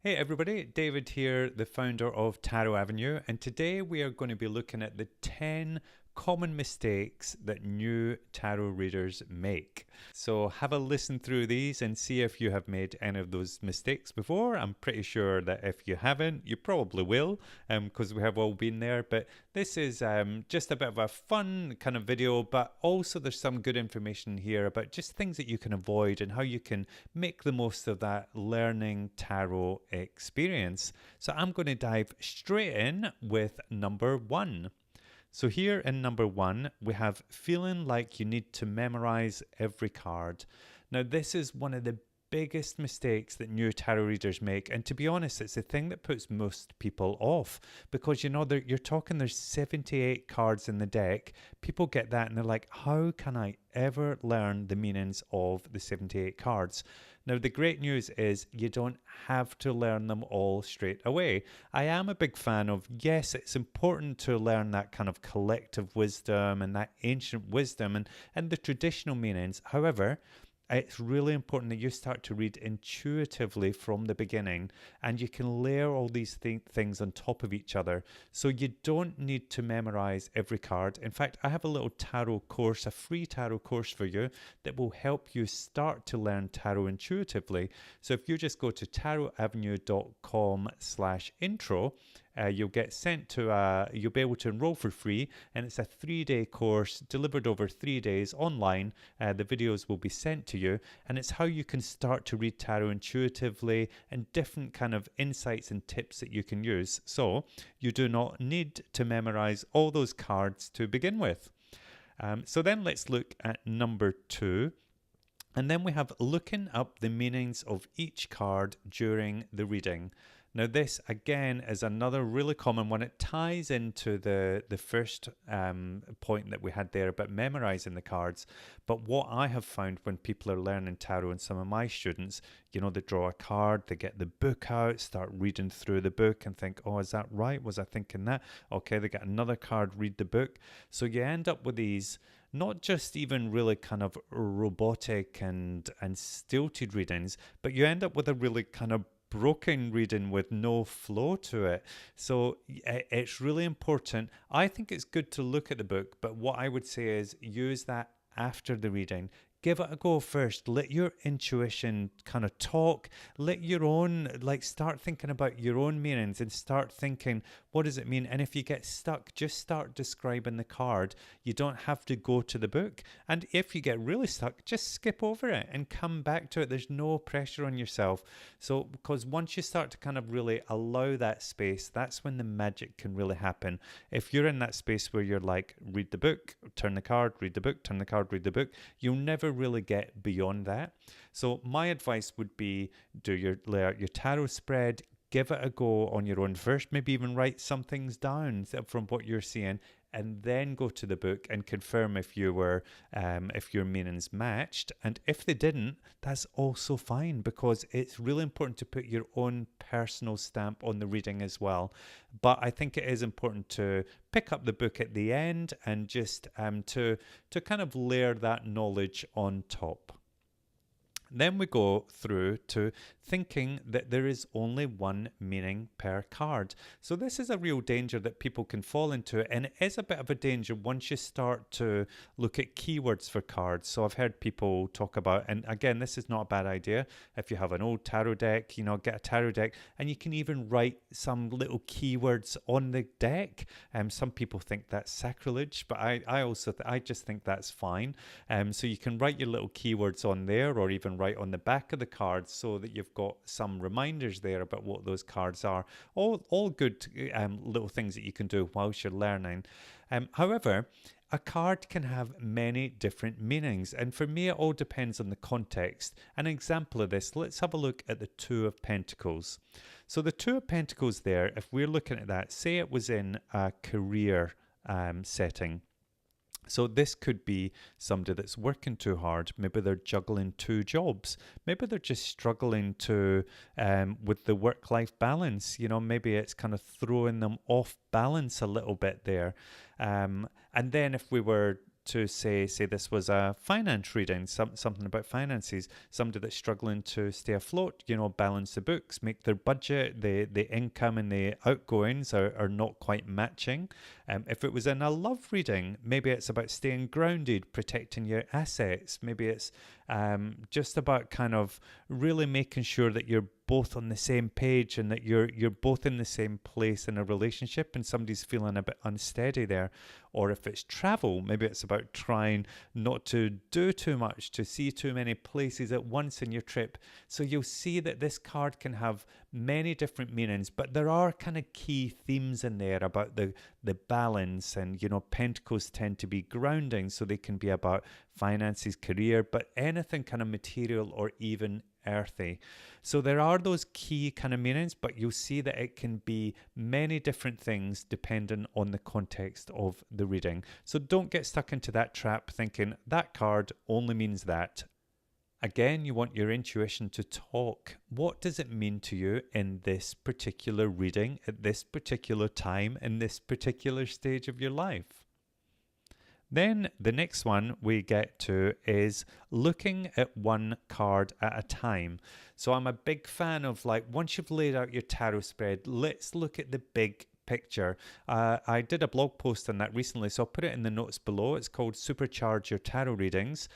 Hey everybody, David here, the founder of Tarot Avenue, and today we are going to be looking at the 10 common mistakes that new tarot readers make. So have a listen through these and see if you have made any of those mistakes before. I'm pretty sure that if you haven't, you probably will, because we have all been there. But this is just a bit of a fun kind of video, but also there's some good information here about just things that you can avoid and how you can make the most of that learning tarot experience. So I'm going to dive straight in with number one. So here in number one, we have feeling like you need to memorize every card. Now, this is one of the biggest mistakes that new tarot readers make, and to be honest, it's the thing that puts most people off, because you're talking, there's 78 cards in the deck. People get that and they're like, how can I ever learn the meanings of the 78 cards? Now, the great news is you don't have to learn them all straight away. I am a big fan of, yes, it's important to learn that kind of collective wisdom and that ancient wisdom and the traditional meanings. However, it's really important that you start to read intuitively from the beginning, and you can layer all these things on top of each other. So you don't need to memorize every card. In fact, I have a little tarot course, a free tarot course for you that will help you start to learn tarot intuitively. So if you just go to tarotavenue.com/intro, you'll get sent to you'll be able to enroll for free, and it's a 3-day course delivered over 3 days online. The videos will be sent to you, and it's how you can start to read tarot intuitively and different kind of insights and tips that you can use. So you do not need to memorize all those cards to begin with. So then let's look at number two. And then we have looking up the meanings of each card during the reading. Now, this again is another really common one. It ties into the first point that we had there about memorizing the cards. But what I have found when people are learning tarot, and some of my students, they draw a card, they get the book out, start reading through the book and think, oh, is that right? Was I thinking that? Okay, they get another card, read the book. So you end up with these not just even really kind of robotic and stilted readings, but you end up with a really kind of broken reading with no flow to it. So it's really important. I think it's good to look at the book, but what I would say is use that after the reading. Give it a go first. Let your intuition kind of talk. Let your own, start thinking about your own meanings and start thinking, what does it mean? And if you get stuck, just start describing the card. You don't have to go to the book. And if you get really stuck, just skip over it and come back to it. There's no pressure on yourself. So, because once you start to kind of really allow that space, that's when the magic can really happen. If you're in that space where you're like, read the book, turn the card, read the book, turn the card, read the book, you'll never really get beyond that. So my advice would be, lay out your tarot spread, give it a go on your own first, maybe even write some things down from what you're seeing, and then go to the book and confirm if your meanings matched. And if they didn't, that's also fine, because it's really important to put your own personal stamp on the reading as well. But I think it is important to pick up the book at the end and just to kind of layer that knowledge on top. Then we go through to thinking that there is only one meaning per card. So this is a real danger that people can fall into, and it is a bit of a danger once you start to look at keywords for cards. So I've heard people talk about, and again, this is not a bad idea. If you have an old tarot deck, get a tarot deck, and you can even write some little keywords on the deck. Some people think that's sacrilege, but I just think that's fine. So you can write your little keywords on there, or even write on the back of the cards, so that you've got some reminders there about what those cards are. All good little things that you can do whilst you're learning. However, a card can have many different meanings, and for me it all depends on the context. An example of this, let's have a look at the Two of Pentacles. So the Two of Pentacles there, if we're looking at that, say it was in a career setting. So this could be somebody that's working too hard. Maybe they're juggling 2 jobs. Maybe they're just struggling with the work-life balance. Maybe it's kind of throwing them off balance a little bit there. And then if we were to say this was a finance reading, something about finances, somebody that's struggling to stay afloat, balance the books, make their budget, the income and the outgoings are not quite matching. If it was in a love reading, maybe it's about staying grounded, protecting your assets. Maybe it's just about kind of really making sure that you're both on the same page and that you're both in the same place in a relationship and somebody's feeling a bit unsteady there. Or if it's travel, maybe it's about trying not to do too much, to see too many places at once in your trip. So you'll see that this card can have many different meanings, but there are kind of key themes in there about the balance. And pentacles tend to be grounding, so they can be about finances, career, but anything kind of material or even earthy. So there are those key kind of meanings, but you'll see that it can be many different things depending on the context of the reading. So don't get stuck into that trap thinking that card only means that. Again, you want your intuition to talk. What does it mean to you in this particular reading, at this particular time, in this particular stage of your life? Then the next one we get to is looking at one card at a time. So I'm a big fan of, like, once you've laid out your tarot spread, let's look at the big picture. I did a blog post on that recently, so I'll put it in the notes below. It's called Supercharge Your Tarot Readings.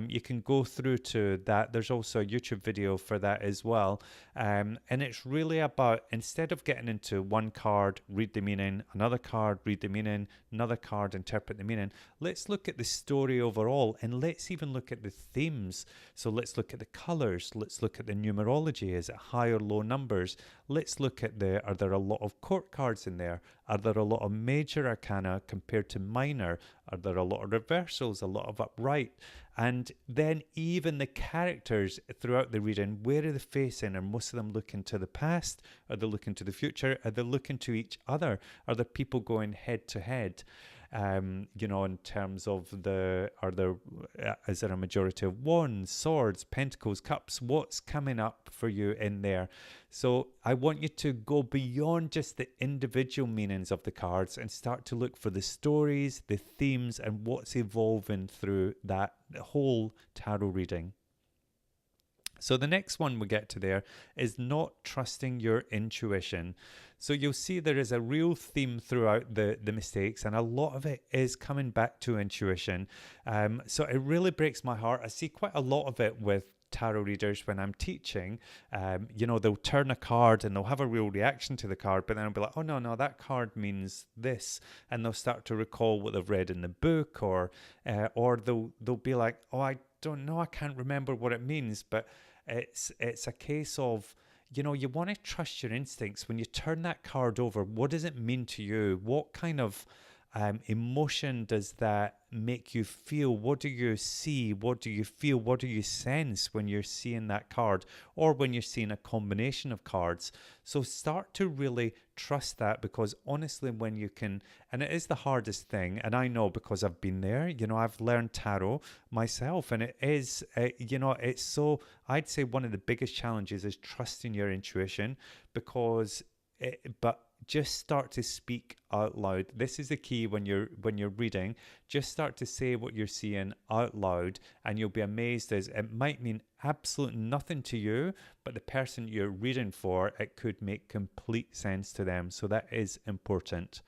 You can go through to that. There's also a YouTube video for that as well. And it's really about, instead of getting into one card, read the meaning, another card, read the meaning, another card, interpret the meaning, let's look at the story overall, and let's even look at the themes. So let's look at the colors, let's look at the numerology. Is it high or low numbers? Let's look at are there a lot of court cards in there? Are there a lot of major arcana compared to minor? Are there a lot of reversals, a lot of upright? And then even the characters throughout the reading, where are they facing? Are most of them looking to the past? Are they looking to the future? Are they looking to each other? Are there people going head to head? In terms of is there a majority of wands, swords, pentacles, cups? What's coming up for you in there? So I want you to go beyond just the individual meanings of the cards and start to look for the stories, the themes, and what's evolving through that whole tarot reading. So the next one we get to there is not trusting your intuition. So you'll see there is a real theme throughout the mistakes, and a lot of it is coming back to intuition. So it really breaks my heart. I see quite a lot of it with tarot readers when I'm teaching. They'll turn a card and they'll have a real reaction to the card, but then I'll be like, oh no, that card means this, and they'll start to recall what they've read in the book, or they'll be like, oh, I don't know, I can't remember what it means. But it's a case of, you want to trust your instincts. When you turn that card over, what does it mean to you? What kind of emotion does that make you feel? What do you see? What do you feel? What do you sense when you're seeing that card, or when you're seeing a combination of cards? So start to really trust that, because honestly, when you can, and it is the hardest thing, and I know because I've been there, I've learned tarot myself, and it is, it's so, I'd say one of the biggest challenges is trusting your intuition, because but just start to speak out loud. This is the key when you're reading. Just start to say what you're seeing out loud, and you'll be amazed as it might mean absolutely nothing to you, but the person you're reading for, it could make complete sense to them. So that is important.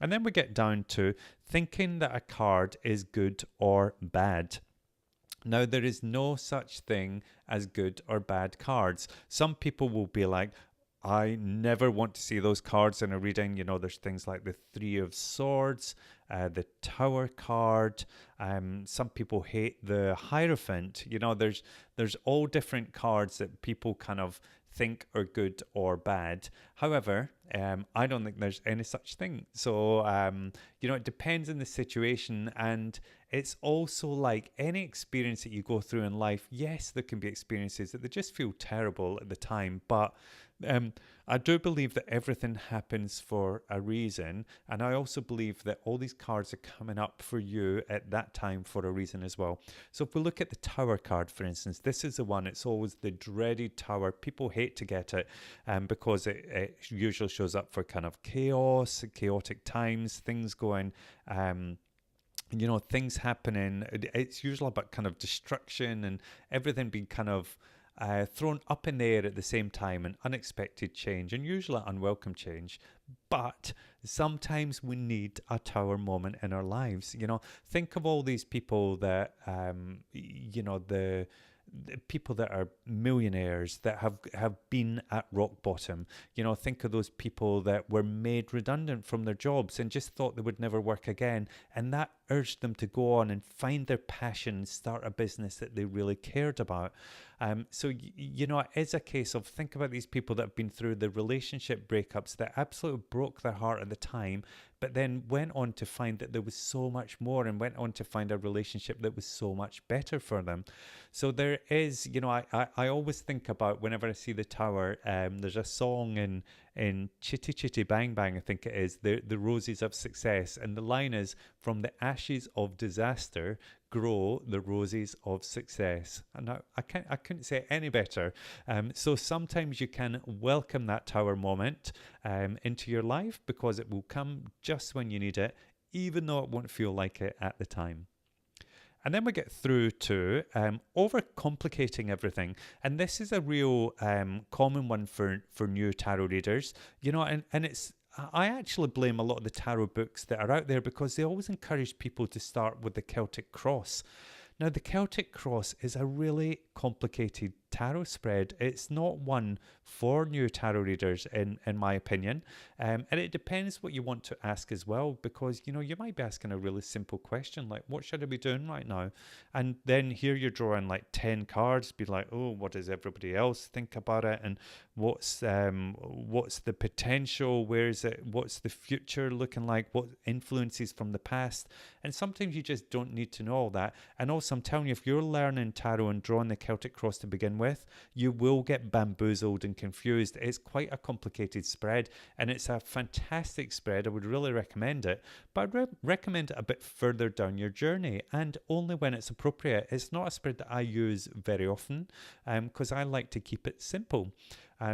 And then we get down to thinking that a card is good or bad. Now, there is no such thing as good or bad cards. Some people will be like, I never want to see those cards in a reading. There's things like the Three of Swords, the Tower card. Some people hate the Hierophant. There's all different cards that people kind of think are good or bad. However, I don't think there's any such thing. So, it depends on the situation, and it's also like any experience that you go through in life. Yes, there can be experiences that they just feel terrible at the time, but I do believe that everything happens for a reason, and I also believe that all these cards are coming up for you at that time for a reason as well. So if we look at the Tower card, for instance, this is the one. It's always the dreaded Tower. People hate to get it because it usually shows up for kind of chaos, chaotic times, things going things happening. It's usually about kind of destruction and everything being kind of thrown up in the air at the same time, and unexpected change, and usually unwelcome change. But sometimes we need a tower moment in our lives. Think of all these people that, the people that are millionaires that have been at rock bottom. Think of those people that were made redundant from their jobs and just thought they would never work again, and that urged them to go on and find their passion, start a business that they really cared about. So it is a case of, think about these people that have been through the relationship breakups that absolutely broke their heart at the time, but then went on to find that there was so much more, and went on to find a relationship that was so much better for them. So there is, I always think about, whenever I see the tower, there's a song in Chitty Chitty Bang Bang, I think it is, the Roses of Success. And the line is, from the ashes of disaster, grow the roses of success. And I couldn't say it any better. So sometimes you can welcome that tower moment into your life, because it will come just when you need it, even though it won't feel like it at the time. And then we get through to over-complicating everything. And this is a real common one for new tarot readers. And it's, I actually blame a lot of the tarot books that are out there, because they always encourage people to start with the Celtic Cross. Now, the Celtic Cross is a really complicated tarot spread. It's not one for new tarot readers, in my opinion. And it depends what you want to ask as well, because, you might be asking a really simple question, like, what should I be doing right now? And then here you're drawing like 10 cards, be like, oh, what does everybody else think about it? And what's the potential? Where is it? What's the future looking like? What influences from the past? And sometimes you just don't need to know all that. And also, I'm telling you, if you're learning tarot and drawing the Celtic Cross to begin with, you will get bamboozled and confused. It's quite a complicated spread, and it's a fantastic spread. I would really recommend it, but I'd recommend it a bit further down your journey, and only when it's appropriate. It's not a spread that I use very often, because I like to keep it simple.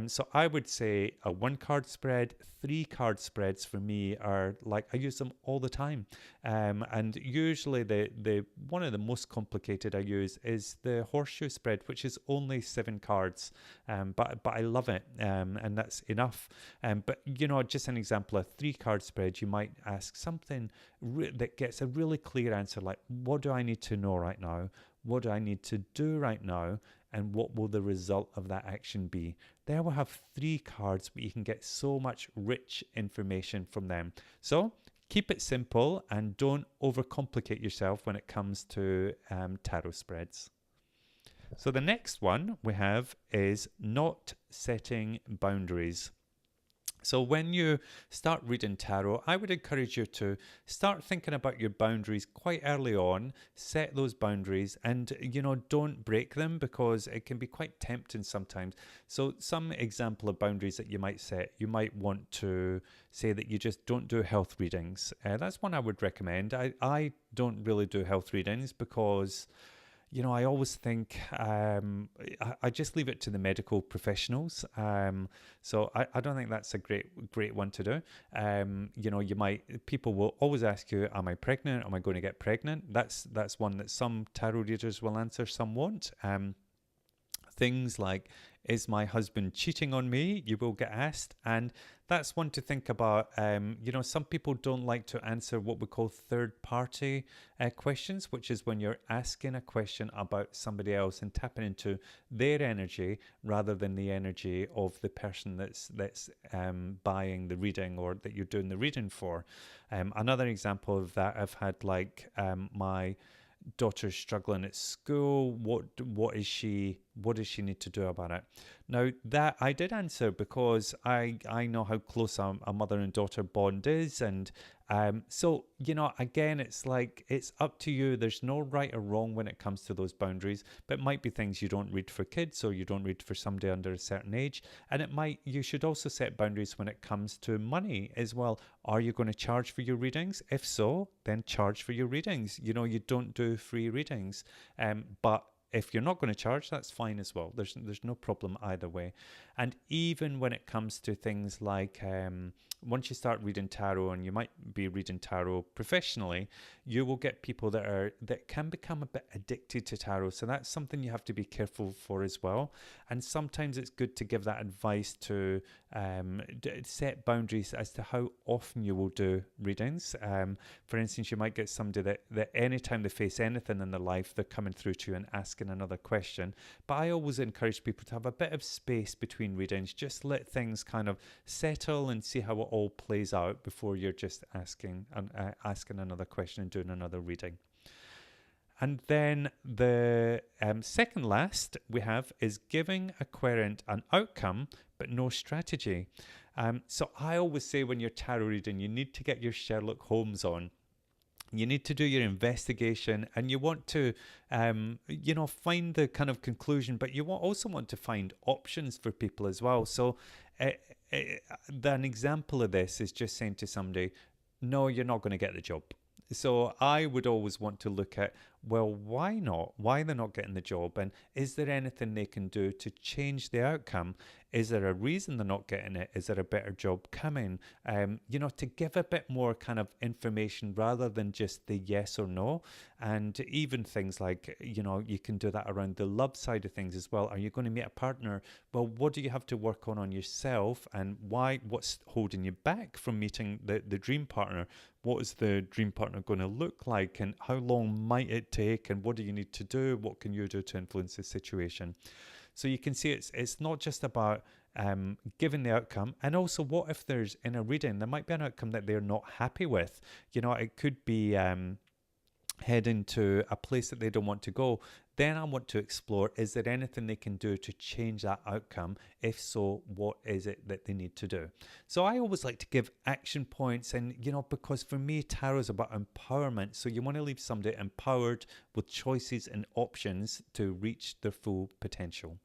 So I would say a 1-card spread, 3-card spreads for me are like, I use them all the time. And usually the one of the most complicated I use is the horseshoe spread, which is only 7 cards. But I love it. And that's enough. But just an example, a 3-card spread, you might ask something that gets a really clear answer, like, what do I need to know right now? What do I need to do right now? And what will the result of that action be? There we'll have 3 cards, but you can get so much rich information from them. So keep it simple and don't overcomplicate yourself when it comes to tarot spreads. So the next one we have is not setting boundaries. So when you start reading tarot, I would encourage you to start thinking about your boundaries quite early on, set those boundaries, and, don't break them, because it can be quite tempting sometimes. So some example of boundaries that you might set, you might want to say that you just don't do health readings. That's one I would recommend. I don't really do health readings, because I always think I just leave it to the medical professionals. So I don't think that's a great one to do. People will always ask you, am I pregnant? Am I going to get pregnant? That's one that some tarot readers will answer, some won't. Things like, is my husband cheating on me? You will get asked. And that's one to think about. Some people don't like to answer what we call third-party questions, which is when you're asking a question about somebody else and tapping into their energy rather than the energy of the person that's buying the reading, or that you're doing the reading for. Another example of that, I've had my daughter's struggling at school. What does she need to do about it? Now, that I did answer, because I know how close a mother and daughter bond is, and so again, it's like, it's up to you. There's no right or wrong when it comes to those boundaries, but it might be things you don't read for kids, or you don't read for somebody under a certain age. And you should also set boundaries when it comes to money as well. Are you going to charge for your readings? If so, then charge for your readings. You don't do free readings. But if you're not going to charge, that's fine as well. There's no problem either way. And even when it comes to things like once you start reading tarot, and you might be reading tarot professionally, you will get people that can become a bit addicted to tarot. So that's something you have to be careful for as well. And sometimes it's good to give that advice to set boundaries as to how often you will do readings. For instance, you might get somebody that anytime they face anything in their life, they're coming through to you and asking another question. But I always encourage people to have a bit of space between readings. Just let things kind of settle and see how it all plays out before you're just asking another question and doing another reading. And then the second last we have is giving a querent an outcome but no strategy. So I always say when you're tarot reading, you need to get your Sherlock Holmes on. You need to do your investigation, and you want to, find the kind of conclusion, but you also want to find options for people as well. So an example of this is just saying to somebody, no, you're not going to get the job. So I would always want to look at, well, why not? Why they're not getting the job? And is there anything they can do to change the outcome? Is there a reason they're not getting it? Is there a better job coming? To give a bit more kind of information rather than just the yes or no. And even things like, you can do that around the love side of things as well. Are you going to meet a partner? Well, what do you have to work on yourself, and why? What's holding you back from meeting the dream partner? What is the dream partner going to look like, and how long might it take, and what do you need to do? What can you do to influence the situation? So you can see it's not just about giving the outcome, and also what if there's, in a reading, there might be an outcome that they're not happy with. It could be heading to a place that they don't want to go. Then I want to explore, is there anything they can do to change that outcome? If so, what is it that they need to do? So I always like to give action points, and because for me, tarot is about empowerment. So you want to leave somebody empowered with choices and options to reach their full potential.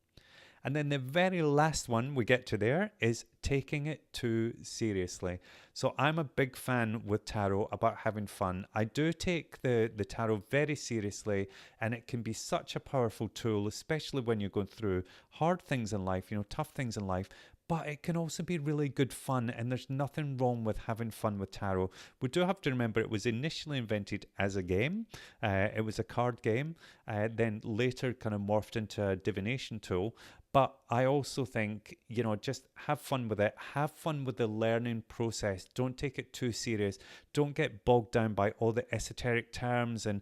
And then the very last one we get to there is taking it too seriously. So I'm a big fan with tarot about having fun. I do take the tarot very seriously, and it can be such a powerful tool, especially when you're going through hard things in life, tough things in life. But it can also be really good fun, and there's nothing wrong with having fun with tarot. We do have to remember it was initially invented as a game. It was a card game, then later kind of morphed into a divination tool. But I also think, just have fun with it. Have fun with the learning process. Don't take it too serious. Don't get bogged down by all the esoteric terms. And,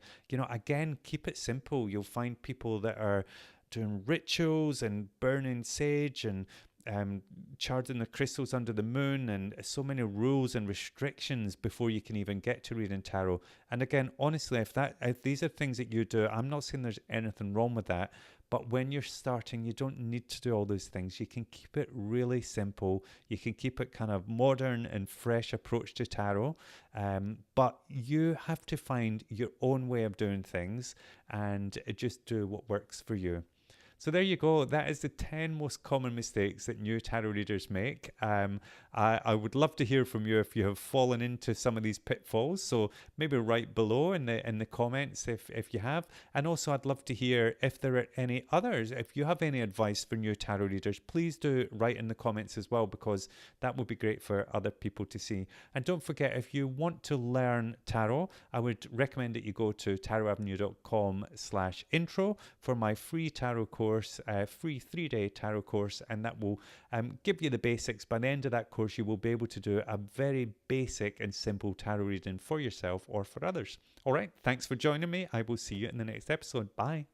again, keep it simple. You'll find people that are doing rituals and burning sage and charging the crystals under the moon, and so many rules and restrictions before you can even get to reading tarot. And again, honestly, if these are things that you do, I'm not saying there's anything wrong with that, but when you're starting, you don't need to do all those things. You can keep it really simple. You can keep it kind of modern and fresh approach to tarot, but you have to find your own way of doing things and just do what works for you. So there you go. That is the 10 most common mistakes that new tarot readers make. I would love to hear from you if you have fallen into some of these pitfalls. So maybe write below in the comments if you have. And also I'd love to hear if there are any others. If you have any advice for new tarot readers, please do write in the comments as well, because that would be great for other people to see. And don't forget, if you want to learn tarot, I would recommend that you go to tarotavenue.com/intro for my free tarot course, free 3-day tarot course, and that will give you the basics. By the end of that course, you will be able to do a very basic and simple tarot reading for yourself or for others. All right, thanks for joining me. I will see you in the next episode. Bye.